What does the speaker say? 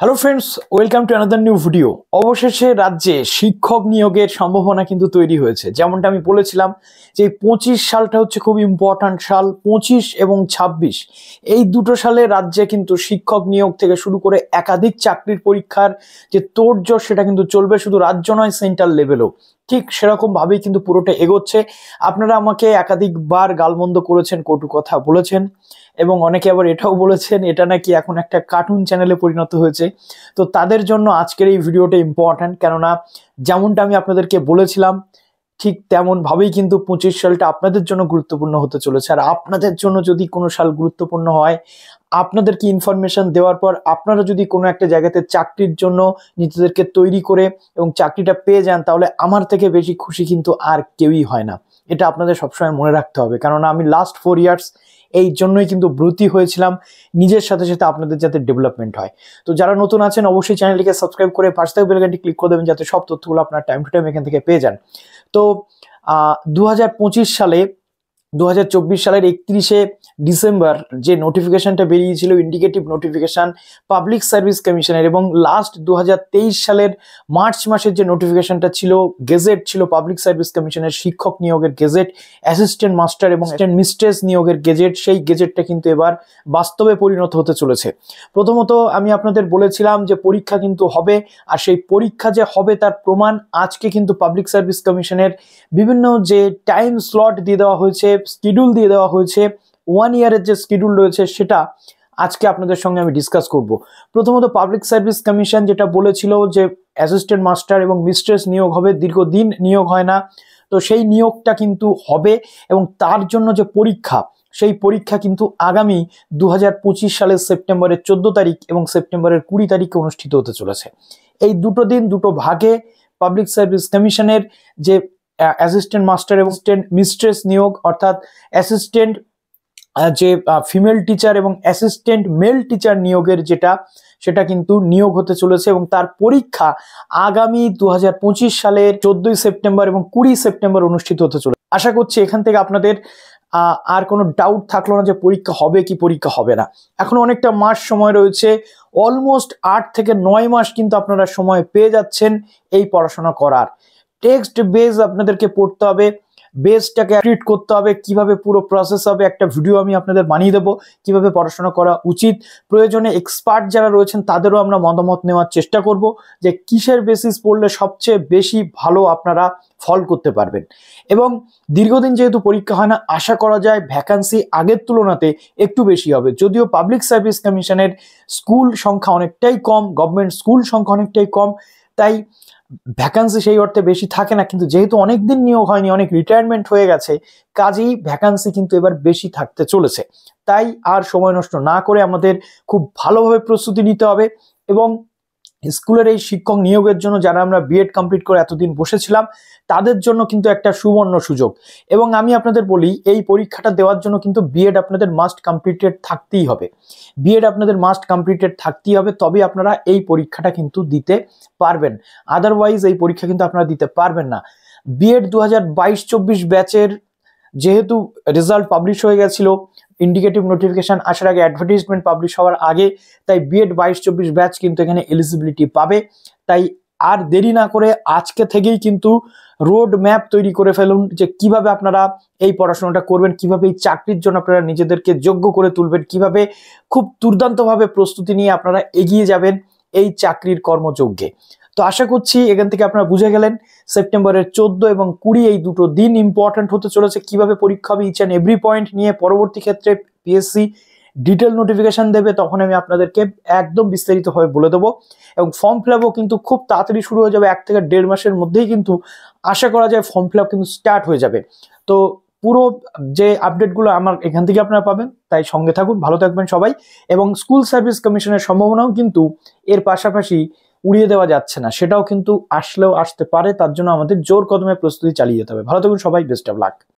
Hello friends, welcome to another new video. অবশেষে রাজ্যে শিক্ষক নিয়োগের সম্ভাবনা কিন্তু তৈরি হয়েছে। যেমনটা আমি বলেছিলাম যে 25 সালটা হচ্ছে খুব ইম্পর্ট্যান্ট সাল। 25 এবং 26 এই দুটো সালে রাজ্যে কিন্তু শিক্ষক নিয়োগ থেকে শুরু করে একাধিক চাকরির পরীক্ষার যে তোড়জোড় সেটা কিন্তু চলবে, শুধু রাজ্য নয় সেন্ট্রাল লেভেলও ঠিক সেরকম ভাবেই কিন্তু পুরোটা এগোচ্ছে। আপনারা আমাকে একাধিকবার গালমন্দ করেছেন, কটু কথা বলেছেন এবং অনেকে আবার এটাও বলেছেন এটা নাকি এখন একটা কার্টুন চ্যানেলে পরিণত হয়েছে। তো তাদের জন্য আজকের এই ভিডিওটা ইম্পর্ট্যান্ট, কেননা যেমনটা আমি আপনাদেরকে বলেছিলাম ঠিক তেমন ভাবেই কিন্তু 25 সালটা আপনাদের জন্য গুরুত্বপূর্ণ হতে চলেছে। আর আপনাদের জন্য যদি কোনো সাল গুরুত্বপূর্ণ হয়, আপনাদেরকে ইনফরমেশন দেওয়ার পর আপনারা যদি কোনো একটা জায়গাতে চাকরির জন্য নিজেদেরকে তৈরি করে এবং চাকরিটা পেয়ে যান, তাহলে আমার থেকে বেশি খুশি কিন্তু আর কেউই হয় না। এটা আপনাদের সবসময় মনে রাখতে হবে, কেননা আমি লাস্ট 4 ইয়ার্স এই জন্যই কিন্তু ব্রতী হয়েছিলাম নিজের সাথে সাথে আপনাদের যাতে ডেভেলপমেন্ট হয়। তো যারা নতুন আছেন অবশ্যই চ্যানেলটিকে সাবস্ক্রাইব করে পাশে থাকা বেল আইকনটি ক্লিক করে দেবেন, যাতে সব তথ্যগুলো আপনার টাইম টু টাইম এখান থেকে পেয়ে যান। তো 2025 সালে 2024 সালের 31শে ডিসেম্বর যে নোটিফিকেশনটা বেরিয়েছিল, ইন্ডিকেটিভ নোটিফিকেশন পাবলিক সার্ভিস কমিশনের, এবং লাস্ট 2023 সালের মার্চ মাসের যে নোটিফিকেশনটা ছিল, গেজেট ছিল পাবলিক সার্ভিস কমিশনের শিক্ষক নিয়োগের গেজেট, অ্যাসিস্ট্যান্ট মাস্টার এবং অ্যাসিস্ট্যান্ট মিস্ট্রেস নিয়োগের গেজেট, সেই গেজেটটা কিন্তু এবার বাস্তবে পরিণত হতে চলেছে। প্রথমত আমি আপনাদের বলেছিলাম যে পরীক্ষা কিন্তু হবে, আর সেই পরীক্ষা যে হবে তার প্রমাণ আজকে কিন্তু পাবলিক সার্ভিস কমিশনের বিভিন্ন যে টাইম স্লট দিয়ে দেওয়া হয়েছে, শিডিউল দিয়ে দেওয়া হয়েছে, 1 ইয়ারের যে শিডিউল রয়েছে সেটা আজকে আপনাদের সঙ্গে আমি ডিসকাস করব। প্রথমত পাবলিক সার্ভিস কমিশন যেটা বলেছিল যে অ্যাসিস্ট্যান্ট মাস্টার এবং মিস্ট্রেস নিয়োগ হবে, দীর্ঘদিন নিয়োগ হয় না, তো সেই নিয়োগটা কিন্তু হবে এবং তার জন্য যে পরীক্ষা, সেই পরীক্ষা কিন্তু আগামী 2025 সালের সেপ্টেম্বরের 14 তারিখ এবং সেপ্টেম্বরের 20 তারিখে অনুষ্ঠিত হতে চলেছে। এই দুটো দিন দুটো ভাগে পাবলিক সার্ভিস কমিশনের যে অ্যাসিস্ট্যান্ট মাস্টার এবং অ্যাসিস্ট্যান্ট মিস্ট্রেস নিয়োগ, অর্থাৎ অ্যাসিস্ট্যান্ট যে ফিমেল টিচার এবং অ্যাসিস্ট্যান্ট মেল টিচার নিয়োগের সেটা কিন্তু নিয়োগ হতে চলেছে এবং তার পরীক্ষা আগামী 2025 সালের 14 সেপ্টেম্বর এবং 20 সেপ্টেম্বর অনুষ্ঠিত হতে চলেছে। আশা করছি এখান থেকে আপনাদের আর কোনো ডাউট থাকলো না যে পরীক্ষা হবে কি পরীক্ষা হবে না। এখন অনেকটা মাস সময় রয়েছে, অলমোস্ট 8 থেকে 9 মাস কিন্তু আপনারা সময় পেয়ে যাচ্ছেন এই পড়াশোনা করার। টেক্সট বেস আপনাদেরকে পড়তে হবে, বেসটাকে ট্রিট করতে হবে, কিভাবে পুরো প্রসেস হবে একটা ভিডিও আমি আপনাদের বানিয়ে দেবো, কিভাবে পড়াশোনা করা উচিত। প্রয়োজনে এক্সপার্ট যারা রয়েছেন তাদেরও আমরা মতামত নেওয়ার চেষ্টা করব যে কিসের বেসিস পড়লে সবচেয়ে বেশি ভালো আপনারা ফল করতে পারবেন। এবং দীর্ঘদিন যেহেতু পরীক্ষা হয় না, আশা করা যায় ভ্যাকান্সি আগের তুলনাতে একটু বেশি হবে। যদিও পাবলিক সার্ভিস কমিশনের স্কুল সংখ্যা অনেকটাই কম, গভর্নমেন্ট স্কুল সংখ্যা অনেকটাই কম, তাই ভ্যাকান্সি সেই অর্থে বেশি থাকে না, কিন্তু যেহেতু অনেকদিন নিয়োগ হয়নি, অনেক রিটায়ারমেন্ট হয়ে গেছে, কাজেই ভ্যাকান্সি কিন্তু এবার বেশি থাকতে চলেছে। তাই আর সময় নষ্ট না করে আমাদের খুব ভালোভাবে প্রস্তুতি নিতে হবে এবং স্কুলের এই শিক্ষক নিয়োগের জন্য যারা আমরা বিএড কমপ্লিট করে এতদিন বসেছিলাম তাদের জন্য কিন্তু একটা সুবর্ণ সুযোগ। এবং আমি আপনাদের বলি, এই পরীক্ষাটা দেওয়ার জন্য কিন্তু বিএড আপনাদের মাস্ট কমপ্লিটেড থাকতেই হবে। বিএড আপনাদের মাস্ট কমপ্লিটেড থাকতেই হবে, তবে আপনারা এই পরীক্ষাটা কিন্তু দিতে পারবেন, আদারওয়াইজ এই পরীক্ষা কিন্তু আপনারা দিতে পারবেন না। বিএড 2022-24 ব্যাচের যেহেতু রেজাল্ট পাবলিশ হয়ে গেছিল, ইন্ডিকেটিভ নোটিফিকেশন আসার আগে, অ্যাডভার্টাইজমেন্ট পাবলিশ হওয়ার আগে, তাই বিএড 22-24 ব্যাচ কিন্তু এখানে এলিজিবিলিটি পাবে। তাই আর দেরি না করে আজকে থেকেই কিন্তু রোড ম্যাপ তৈরি করে ফেলুন যে কিভাবে আপনারা এই পড়াশোনাটা করবেন, কিভাবে এই চাকরির জন্য আপনারা নিজেদেরকে যোগ্য করে তুলবেন, কিভাবে খুব দুর্দান্তভাবে প্রস্তুতি নিয়ে আপনারা এগিয়ে যাবেন এই চাকরির কর্মযজ্ঞে। তো আশা করছি এখান থেকে আপনারা বুঝে গেলেন সেপ্টেম্বরের 14 এবং 20 এই দুটো দিন ইম্পর্টেন্ট হতে চলেছে। কিভাবে পরীক্ষা হবে ইচ অ্যান্ড এভরি পয়েন্ট নিয়ে পরবর্তী ক্ষেত্রে পিএসসি ডিটেল নোটিফিকেশন দেবে, তখন আমি আপনাদেরকে একদম বিস্তারিতভাবে বলে দেবো। এবং ফর্ম ফিল আপও কিন্তু খুব তাড়াতাড়ি শুরু হয়ে যাবে, 1 থেকে 1.5 মাসের মধ্যেই কিন্তু আশা করা যায় ফর্ম ফিল আপ কিন্তু স্টার্ট হয়ে যাবে। তো পুরো যে আপডেটগুলো আমার এখান থেকে আপনারা পাবেন, তাই সঙ্গে থাকুন, ভালো থাকবেন সবাই। এবং স্কুল সার্ভিস কমিশনের সম্ভাবনাও কিন্তু এর পাশাপাশি উড়িয়ে দেওয়া যাচ্ছে না, সেটাও কিন্তু আসলেও আসতে পারে। তার জন্য আমাদের জোর কদমে প্রস্তুতি চালিয়ে যেতে হবে। ভালো থাকুন সবাই, বেস্ট অফ লাক।